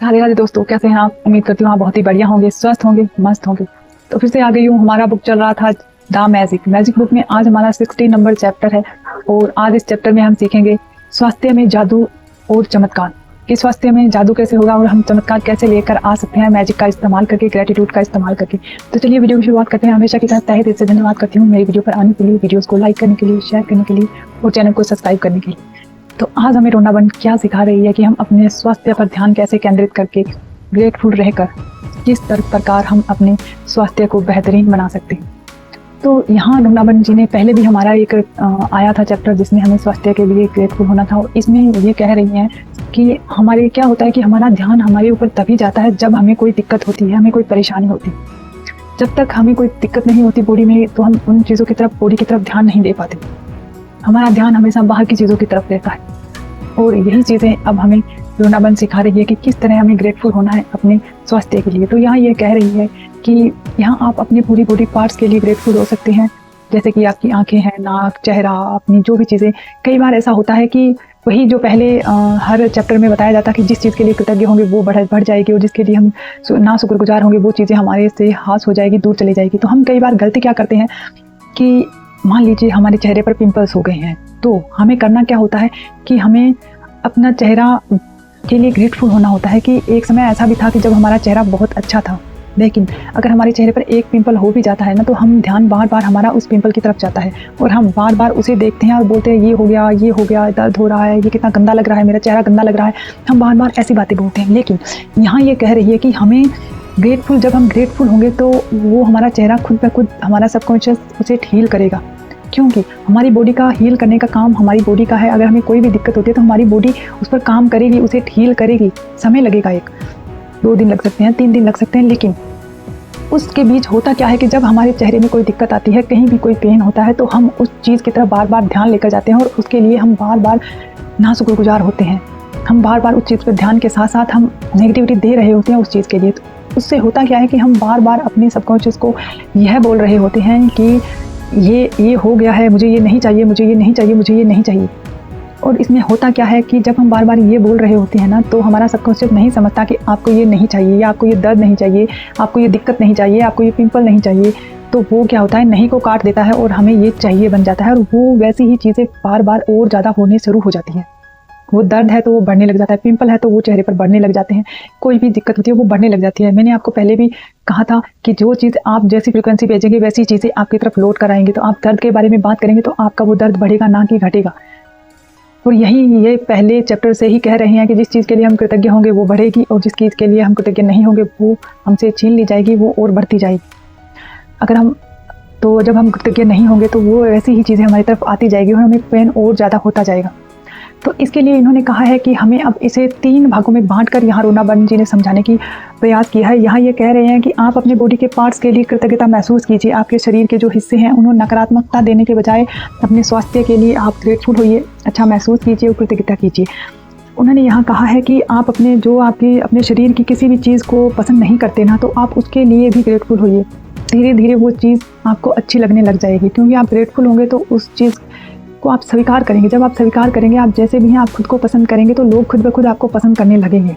राधे राधे दोस्तों, कैसे हैं आप? उम्मीद करती हूँ आप बहुत ही बढ़िया होंगे, स्वस्थ होंगे, मस्त होंगे। तो फिर से आ गई हूँ। हमारा बुक चल रहा था द मैजिक बुक में आज हमारा 60 नंबर चैप्टर है और आज इस चैप्टर में हम सीखेंगे स्वास्थ्य में जादू और चमत्कार। कि स्वास्थ्य में जादू कैसे होगा और हम चमत्कार कैसे लेकर आ सकते हैं मैजिक का इस्तेमाल करके, ग्रेटिट्यूड का इस्तेमाल करके। तो चलिए वीडियो की शुरुआत करते हैं। हमेशा की तरह तहे दिल से धन्यवाद करती हूँ मेरी वीडियो पर आने के लिए, वीडियोस को लाइक करने के लिए, शेयर करने के लिए और चैनल को सब्सक्राइब करने के लिए। तो आज हमें रोना बन क्या सिखा रही है कि हम अपने स्वास्थ्य पर ध्यान कैसे केंद्रित करके ग्रेटफुल रहकर किस प्रकार हम अपने स्वास्थ्य को बेहतरीन बना सकते हैं। तो यहाँ वृंदावन जी ने पहले भी हमारा एक आया था चैप्टर जिसमें हमें स्वास्थ्य के लिए ग्रेटफुल होना था। इसमें ये कह रही हैं कि हमारे क्या होता है कि हमारा ध्यान हमारे ऊपर तभी जाता है जब हमें कोई दिक्कत होती है, हमें कोई परेशानी होती है। जब तक हमें कोई दिक्कत नहीं होती बॉडी में तो हम उन चीज़ों की तरफ, बॉडी की तरफ ध्यान नहीं दे पाते। हमारा ध्यान हमेशा बाहर की चीज़ों की तरफ रहता है और यही चीज़ें अब हमें वृंदावन सिखा रही है कि किस तरह हमें ग्रेटफुल होना है अपने स्वास्थ्य के लिए। तो यहाँ ये कह रही है कि यहाँ आप अपने पूरी बॉडी पार्ट्स के लिए ग्रेटफुल हो सकते हैं, जैसे कि आपकी आंखें हैं, नाक, चेहरा, अपनी जो भी चीज़ें। कई बार ऐसा होता है कि वही जो पहले हर चैप्टर में बताया जाता है कि जिस चीज़ के लिए कृतज्ञ होंगे वो बढ़ जाएगी और जिसके लिए हम ना शुक्रगुजार होंगे वो चीज़ें हमारे से हास हो जाएगी, दूर चली जाएगी। तो हम कई बार गलती क्या करते हैं कि मान लीजिए हमारे चेहरे पर पिंपल्स हो गए हैं, तो हमें करना क्या होता है कि हमें अपना चेहरा के लिए ग्रेटफुल होना होता है कि एक समय ऐसा भी था कि जब हमारा चेहरा बहुत अच्छा था, लेकिन अगर हमारे चेहरे पर एक पिंपल हो भी जाता है ना, तो हम ध्यान बार बार हमारा उस पिंपल की तरफ जाता है और हम बार बार उसे देखते हैं और बोलते हैं ये हो गया, दर्द हो रहा है, ये कितना गंदा लग रहा है, मेरा चेहरा गंदा लग रहा है। हम बार बार ऐसी बातें बोलते हैं। लेकिन यहाँ ये कह रही है कि हमें ग्रेटफुल, जब हम ग्रेटफुल होंगे तो वो हमारा चेहरा खुद ब खुद, हमारा सबकॉन्शियस उसे हील करेगा, क्योंकि हमारी बॉडी का हील करने का काम हमारी बॉडी का है। अगर हमें कोई भी दिक्कत होती है तो हमारी बॉडी उस पर काम करेगी, उसे हील करेगी। समय लगेगा, 1-2 दिन लग सकते हैं, 3 दिन लग सकते हैं, लेकिन उसके बीच होता क्या है कि जब हमारे चेहरे में कोई दिक्कत आती है, कहीं भी कोई पेन होता है, तो हम उस चीज़ की तरफ बार बार ध्यान लेकर जाते हैं और उसके लिए हम बार बार नाशुक्रगुजार होते हैं। हम बार बार उस चीज़ पर ध्यान के साथ साथ हम नेगेटिविटी दे रहे होते हैं उस चीज़ के लिए। तो उससे होता क्या है कि हम बार बार अपने सबकॉन्शियस को यह बोल रहे होते हैं कि ये हो गया है, मुझे ये नहीं चाहिए, मुझे ये नहीं चाहिए, मुझे ये नहीं चाहिए। और इसमें होता क्या है कि जब हम बार बार ये बोल रहे होते हैं ना, तो हमारा सबकॉन्शियस नहीं समझता कि आपको ये नहीं चाहिए, या आपको ये दर्द नहीं चाहिए, आपको ये दिक्कत नहीं चाहिए, आपको ये पिंपल नहीं चाहिए। तो वो क्या होता है, नहीं को काट देता है और हमें ये चाहिए बन जाता है और वो वैसी ही चीज़ें बार बार और ज़्यादा होने शुरू हो जाती हैं। वो दर्द है तो वो बढ़ने लग जाता है, पिंपल है तो वो चेहरे पर बढ़ने लग जाते हैं, कोई भी दिक्कत होती है वो बढ़ने लग जाती है। मैंने आपको पहले भी कहा था कि जो चीज़ आप जैसी फ्रिक्वेंसी भेजेंगे वैसी चीज़ें आपकी तरफ लौट कर आएंगी। तो आप दर्द के बारे में बात करेंगे तो आपका वो दर्द बढ़ेगा, ना कि घटेगा। और ये पहले चैप्टर से ही कह रहे हैं कि जिस चीज़ के लिए हम कृतज्ञ होंगे वो बढ़ेगी और जिस चीज़ के लिए हम कृतज्ञ नहीं होंगे वो हमसे छीन ली जाएगी, वो और बढ़ती जाएगी। जब हम कृतज्ञ नहीं होंगे तो वो ऐसी ही चीज़ें हमारी तरफ आती जाएगी और हमें पेन और ज़्यादा होता जाएगा। तो इसके लिए इन्होंने कहा है कि हमें अब इसे 3 भागों में बांटकर यहाँ वृंदावन जी ने समझाने की प्रयास किया है। यहाँ ये कह रहे हैं कि आप अपने बॉडी के पार्ट्स के लिए कृतज्ञता महसूस कीजिए। आपके शरीर के जो हिस्से हैं उन्हें नकारात्मकता देने के बजाय अपने स्वास्थ्य के लिए आप ग्रेटफुल होइए, अच्छा महसूस कीजिए और कृतज्ञता कीजिए। उन्होंने यहाँ कहा है कि आप अपने शरीर की किसी भी चीज़ को पसंद नहीं करते ना, तो आप उसके लिए भी ग्रेटफुल होइए। धीरे धीरे वो चीज़ आपको अच्छी लगने लग जाएगी, क्योंकि आप ग्रेटफुल होंगे तो उस चीज़ को आप स्वीकार करेंगे। जब आप स्वीकार करेंगे, आप जैसे भी हैं, आप खुद को पसंद करेंगे, तो लोग खुद ब खुद आपको पसंद करने लगेंगे।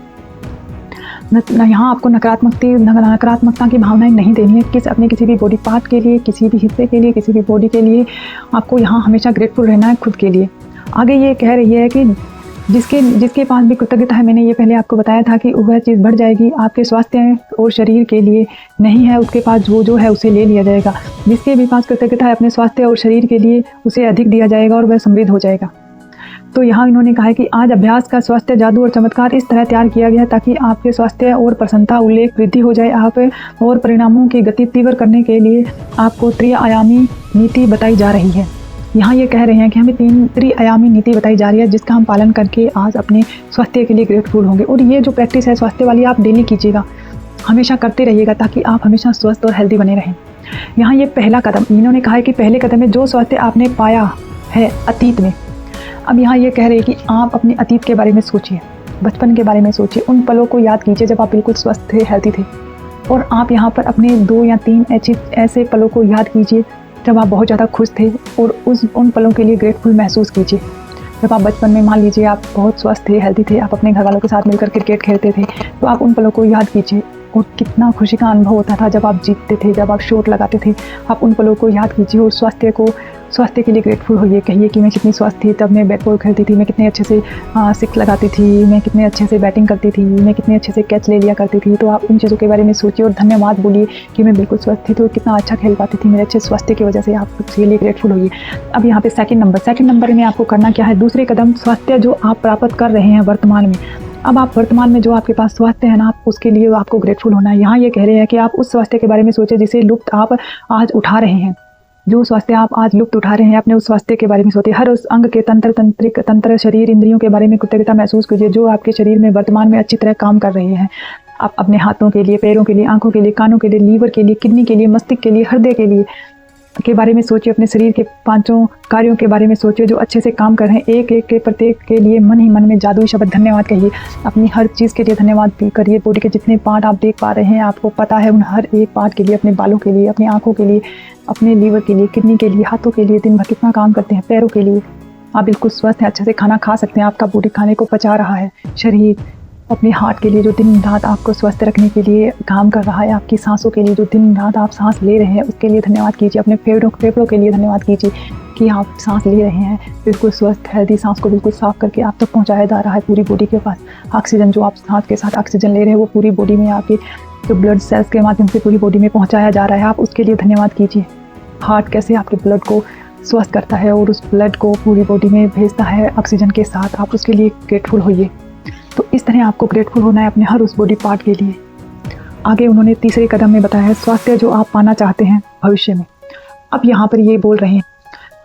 यहाँ आपको नकारात्मकता की भावनाएं नहीं देनी है। अपने किसी भी बॉडी पार्ट के लिए, किसी भी हिस्से के लिए, किसी भी बॉडी के लिए आपको यहाँ हमेशा ग्रेटफुल रहना है खुद के लिए। आगे ये कह रही है कि जिसके पास भी कृतज्ञता है, मैंने ये पहले आपको बताया था कि वह चीज़ बढ़ जाएगी। आपके स्वास्थ्य और शरीर के लिए नहीं है, उसके पास जो है उसे ले लिया जाएगा। जिसके भी पास कृतज्ञता है अपने स्वास्थ्य और शरीर के लिए, उसे अधिक दिया जाएगा और वह समृद्ध हो जाएगा। तो यहाँ इन्होंने कहा है कि आज अभ्यास का स्वास्थ्य जादू और चमत्कार इस तरह तैयार किया गया ताकि आपके स्वास्थ्य और प्रसन्नता उल्लेख वृद्धि हो जाए। आप और परिणामों की गति तीव्र करने के लिए आपको त्रिआयामी नीति बताई जा रही है। यहाँ ये कह रहे हैं कि हमें त्रिआयामी नीति बताई जा रही है, जिसका हम पालन करके आज अपने स्वास्थ्य के लिए ग्रेटफुल होंगे। और ये जो प्रैक्टिस है स्वास्थ्य वाली, आप डेली कीजिएगा, हमेशा करते रहिएगा, ताकि आप हमेशा स्वस्थ और हेल्दी बने रहें। यहाँ ये पहला कदम, इन्होंने कहा है कि पहले कदम में जो स्वास्थ्य आपने पाया है अतीत में। अब यहाँ ये कह रहे हैं कि आप अपने अतीत के बारे में सोचिए, बचपन के बारे में सोचिए, उन पलों को याद कीजिए जब आप बिल्कुल स्वस्थ थे, हेल्दी थे। और आप यहाँ पर अपने 2 या 3 ऐसे पलों को याद कीजिए जब आप बहुत ज़्यादा खुश थे और उन पलों के लिए ग्रेटफुल महसूस कीजिए। जब आप बचपन में मान लीजिए आप बहुत स्वस्थ थे, हेल्दी थे, आप अपने घर वालों के साथ मिलकर क्रिकेट खेलते थे, तो आप उन पलों को याद कीजिए और कितना खुशी का अनुभव होता था जब आप जीतते थे, जब आप शॉट लगाते थे। आप उन पलों को याद कीजिए और स्वास्थ्य के लिए ग्रेटफुल होइए। कहिए कि मैं कितनी स्वस्थ थी, तब मैं बैट बॉल खेलती थी, मैं कितने अच्छे से सिक्स लगाती थी, मैं कितने अच्छे से बैटिंग करती थी, मैं कितने अच्छे से कैच ले लिया करती थी। तो आप उन चीज़ों के बारे में सोचिए और धन्यवाद बोलिए कि मैं बिल्कुल स्वस्थ थी तो कितना अच्छा खेल पाती थी, मेरे अच्छे स्वास्थ्य की वजह से। आप उसके लिए ग्रेटफुल होइए। अब यहाँ पे सेकंड नंबर में आपको करना क्या है, दूसरे कदम स्वास्थ्य जो आप प्राप्त कर रहे हैं वर्तमान में। अब आप वर्तमान में जो आपके पास स्वास्थ्य है ना, आप उसके लिए आपको ग्रेटफुल होना है। यहाँ ये कह रहे हैं कि आप उस स्वास्थ्य के बारे में सोचें जिसे लुप्त आप आज उठा रहे हैं। जो स्वास्थ्य आप आज लुप्त उठा रहे हैं, अपने उस स्वास्थ्य के बारे में सोचिए। हर उस अंग के तंत्र, शरीर, इंद्रियों के बारे में कृतज्ञता महसूस कीजिए जो आपके शरीर में वर्तमान में अच्छी तरह काम कर रहे हैं। आप अपने हाथों के लिए, पैरों के लिए, आंखों के लिए, कानों के लिए, लीवर के लिए, किडनी के लिए, मस्तिष्क के लिए, हृदय के लिए के बारे में सोचिए। अपने शरीर के 5 कार्यों के बारे में सोचिए जो अच्छे से काम कर रहे हैं। एक के प्रत्येक के लिए मन ही मन में जादुई शब्द धन्यवाद कहिए। अपनी हर चीज़ के लिए धन्यवाद भी करिए। बॉडी के जितने पार्ट आप देख पा रहे हैं, आपको पता है उन हर एक पार्ट के लिए, अपने बालों के लिए, अपनी आंखों के लिए, अपने लीवर के लिए, किडनी के लिए, हाथों के लिए दिन भर कितना काम करते हैं, पैरों के लिए। आप बिल्कुल स्वस्थ हैं, अच्छे से खाना खा सकते हैं, आपका बॉडी खाने को पचा रहा है। शरीर अपने हार्ट के लिए जो दिन रात आपको स्वस्थ रखने के लिए काम कर रहा है, आपकी सांसों के लिए जो दिन रात आप सांस ले रहे हैं उसके लिए धन्यवाद कीजिए। अपने फेफड़ों के लिए धन्यवाद कीजिए कि आप सांस ले रहे हैं, बिल्कुल स्वस्थ हेल्दी सांस को बिल्कुल साफ करके आप तक पहुंचाया जा रहा है पूरी बॉडी के पास। ऑक्सीजन जो आप सांस के साथ ऑक्सीजन ले रहे हैं वो पूरी बॉडी में आपके जो ब्लड सेल्स के माध्यम से पूरी बॉडी में पहुँचाया जा रहा है, आप उसके लिए धन्यवाद कीजिए। हार्ट कैसे आपके ब्लड को स्वस्थ करता है और उस ब्लड को पूरी बॉडी में भेजता है ऑक्सीजन के साथ, आप उसके लिए ग्रेटफुल होइए। तो इस तरह आपको ग्रेटफुल होना है अपने हर उस बॉडी पार्ट के लिए। आगे उन्होंने तीसरे कदम में बताया है स्वास्थ्य जो आप पाना चाहते हैं भविष्य में। अब यहाँ पर ये बोल रहे हैं,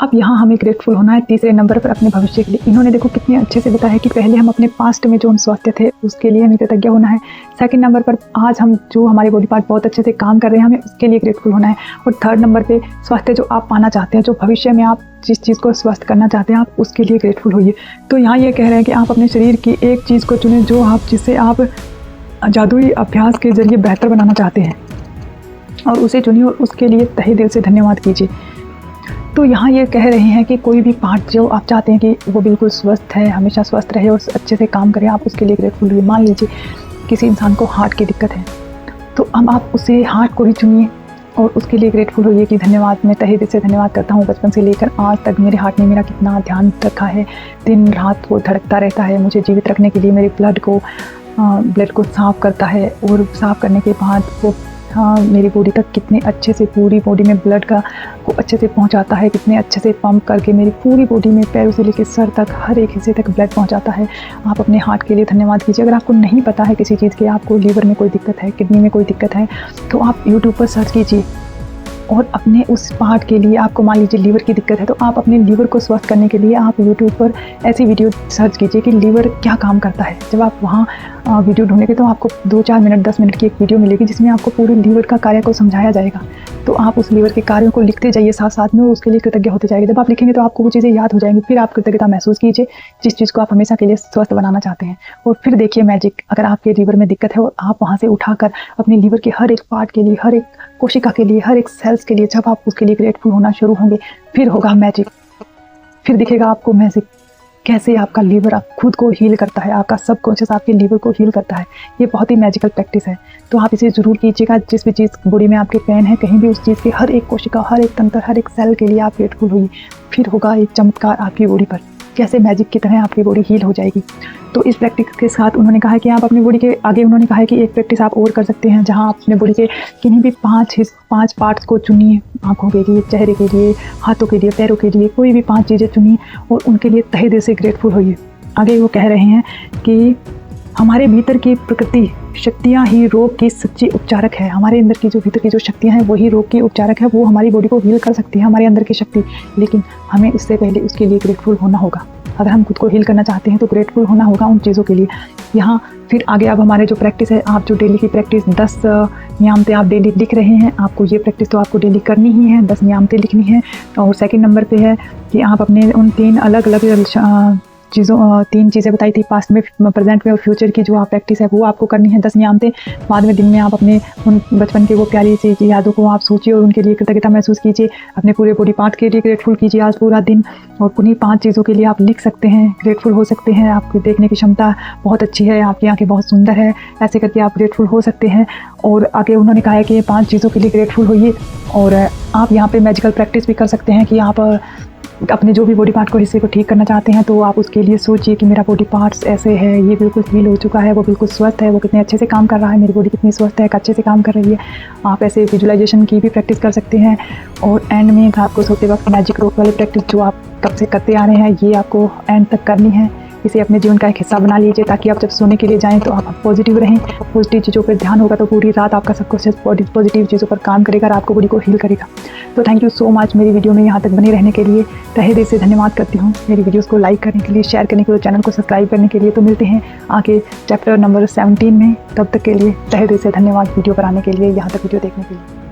अब यहाँ हमें ग्रेटफुल होना है तीसरे नंबर पर अपने भविष्य के लिए। इन्होंने देखो कितने अच्छे से बताया कि पहले हम अपने पास्ट में जो हम स्वास्थ्य थे उसके लिए हमें कृतज्ञ होना है। सेकंड नंबर पर आज हम जो हमारे बॉडी पार्ट बहुत अच्छे से काम कर रहे हैं हमें उसके लिए ग्रेटफुल होना है। और थर्ड नंबर पे स्वास्थ्य जो आप पाना चाहते हैं, जो भविष्य में आप जिस चीज़ को स्वस्थ करना चाहते हैं आप उसके लिए ग्रेटफुल होइए। तो यहाँ ये कह रहे हैं कि आप अपने शरीर की एक चीज़ को चुनें जिससे आप जादुई अभ्यास के जरिए बेहतर बनाना चाहते हैं और उसे चुनिए और उसके लिए तहे दिल से धन्यवाद कीजिए। तो यहाँ ये कह रहे हैं कि कोई भी पार्ट जो आप चाहते हैं कि वो बिल्कुल स्वस्थ है, हमेशा स्वस्थ रहे और अच्छे से काम करे, आप उसके लिए ग्रेटफुल हुए। मान लीजिए किसी इंसान को हार्ट की दिक्कत है तो अब आप उसे हार्ट को ही चुनिए और उसके लिए ग्रेटफुल होइए कि धन्यवाद, मैं तहे दिल से धन्यवाद करता हूँ। बचपन से लेकर आज तक मेरे हार्ट ने मेरा कितना ध्यान रखा है, दिन रात वो धड़कता रहता है, मुझे जीवित रखने के लिए मेरे ब्लड को साफ़ करता है और साफ़ करने के बाद वो मेरी बॉडी तक कितने अच्छे से पूरी बॉडी में ब्लड को अच्छे से पहुंचाता है, कितने अच्छे से पंप करके मेरी पूरी बॉडी में पैरों से लेकर सर तक हर एक हिस्से तक ब्लड पहुंचाता है। आप अपने हार्ट के लिए धन्यवाद कीजिए। अगर आपको नहीं पता है किसी चीज़ की, आपको लीवर में कोई दिक्कत है, किडनी में कोई दिक्कत है, तो आप यूट्यूब पर सर्च कीजिए और अपने उस पार्ट के लिए, आपको मान लीजिए लीवर की दिक्कत है तो आप अपने लीवर को स्वस्थ करने के लिए आप यूट्यूब पर ऐसी वीडियो सर्च कीजिए कि लीवर क्या काम करता है। जब आप वहाँ वीडियो ढूंढेंगे तो आपको 2-4 मिनट 10 मिनट की एक वीडियो मिलेगी जिसमें आपको पूरे लीवर का कार्य को समझाया जाएगा। तो आप उस लीवर के कार्यों को लिखते जाइए साथ साथ में और उसके लिए कृतज्ञ होते जाइए। जब आप लिखेंगे तो आपको वो चीज़ें याद हो जाएंगी, फिर आप कृतज्ञता महसूस कीजिए जिस चीज़ को आप हमेशा के लिए स्वस्थ बनाना चाहते हैं। और फिर देखिए मैजिक, अगर आपके लीवर में दिक्कत है और आप वहाँ से उठाकर अपने लीवर के हर एक पार्ट के लिए, हर एक कोशिका के लिए, हर एक सेल्स के लिए जब आप उसके लिए ग्रेटफुल होना शुरू होंगे, फिर होगा मैजिक। फिर दिखेगा आपको मैजिक कैसे आपका लीवर आप खुद को हील करता है, आपका सबकॉन्शियस आपके लीवर को हील करता है। ये बहुत ही मैजिकल प्रैक्टिस है, तो आप इसे ज़रूर कीजिएगा। जिस भी चीज़ बॉडी में आपके पेन है, कहीं भी उस चीज़ के हर एक कोशिका, हर एक तंत्र, हर एक सेल के लिए आप ग्रेटफुल होइए। फिर होगा एक चमत्कार आपकी बॉडी पर, कैसे मैजिक की तरह आपकी बॉडी हील हो जाएगी। तो इस प्रैक्टिस के साथ उन्होंने कहा है कि आप अपनी बॉडी के आगे, उन्होंने कहा है कि एक प्रैक्टिस आप और कर सकते हैं जहां आप अपने बॉडी के किन्हीं भी 5 पार्ट्स को चुनिए, आंखों के लिए, चेहरे के लिए, हाथों के लिए, पैरों के लिए, कोई भी 5 चीज़ें चुनिए और उनके लिए तहे दिल से ग्रेटफुल होइए। आगे वो कह रहे हैं कि हमारे भीतर की प्रकृति शक्तियाँ ही रोग की सच्ची उपचारक है। हमारे अंदर की जो भीतर की जो शक्तियाँ हैं वही रोग की उपचारक है, वो हमारी बॉडी को हील कर सकती है, हमारे अंदर की शक्ति। लेकिन हमें उससे पहले उसके लिए ग्रेटफुल होना होगा। अगर हम खुद को हील करना चाहते हैं तो ग्रेटफुल होना होगा उन चीज़ों के लिए। यहाँ फिर आगे अब हमारे जो प्रैक्टिस है, आप जो डेली की प्रैक्टिस 10 नियामतें आप डेली लिख रहे हैं, आपको ये प्रैक्टिस तो आपको डेली करनी ही है, 10 नियामतें लिखनी है। और सेकंड नंबर पे है कि आप अपने उन 3 अलग अलग तीन चीज़ें बताई थी, पास्ट में, प्रेजेंट में और फ्यूचर की जो आप प्रैक्टिस है वो आपको करनी है 10 नियामतें। बाद में दिन में आप अपने उन बचपन की वो प्यारी सी यादों को आप सोचिए और उनके लिए कृतज्ञता महसूस कीजिए। अपने पूरे बॉडी पार्ट के लिए ग्रेटफुल कीजिए आज पूरा दिन, और उन्हीं 5 चीज़ों के लिए आप लिख सकते हैं, ग्रेटफुल हो सकते हैं। आपकी देखने की क्षमता बहुत अच्छी है, आपकी आँखें बहुत सुंदर है, ऐसे करके आप ग्रेटफुल हो सकते हैं। और आगे उन्होंने कहा है कि ये 5 चीज़ों के लिए ग्रेटफुल होइए। और आप यहाँ पे मैजिकल प्रैक्टिस भी कर सकते हैं कि आप अपने जो भी बॉडी पार्ट को, हिस्से को ठीक करना चाहते हैं तो आप उसके लिए सोचिए कि मेरा बॉडी पार्ट्स ऐसे है, ये बिल्कुल हील हो चुका है, वो बिल्कुल स्वस्थ है, वो कितने अच्छे से काम कर रहा है, मेरी बॉडी कितनी स्वस्थ है, अच्छे से काम कर रही है। आप ऐसे विजुअलाइजेशन की भी प्रैक्टिस कर सकते हैं। और एंड में आपको सोते वक्त मैजिक रोप वाली प्रैक्टिस जो आप कब से करते आ रहे हैं, ये आपको एंड तक करनी है। इसे अपने जीवन का एक हिस्सा बना लीजिए ताकि आप जब सोने के लिए जाएं तो आप पॉजिटिव रहें। पॉजिटिव चीज़ों पर ध्यान होगा तो पूरी रात आपका सब कुछ पॉजिटिव चीज़ों पर काम करेगा और आपको बॉडी को हील करेगा। तो थैंक यू सो मच मेरी वीडियो में यहाँ तक बने रहने के लिए। तहे दिल से धन्यवाद करती हूँ मेरी वीडियोज़ को लाइक करने के लिए, शेयर करने के लिए, चैनल को सब्सक्राइब करने के लिए। तो मिलते हैं आगे चैप्टर नंबर 17 में, तब तक के लिए तहे दिल से धन्यवाद वीडियो पर आने के लिए, यहाँ तक वीडियो देखने के लिए।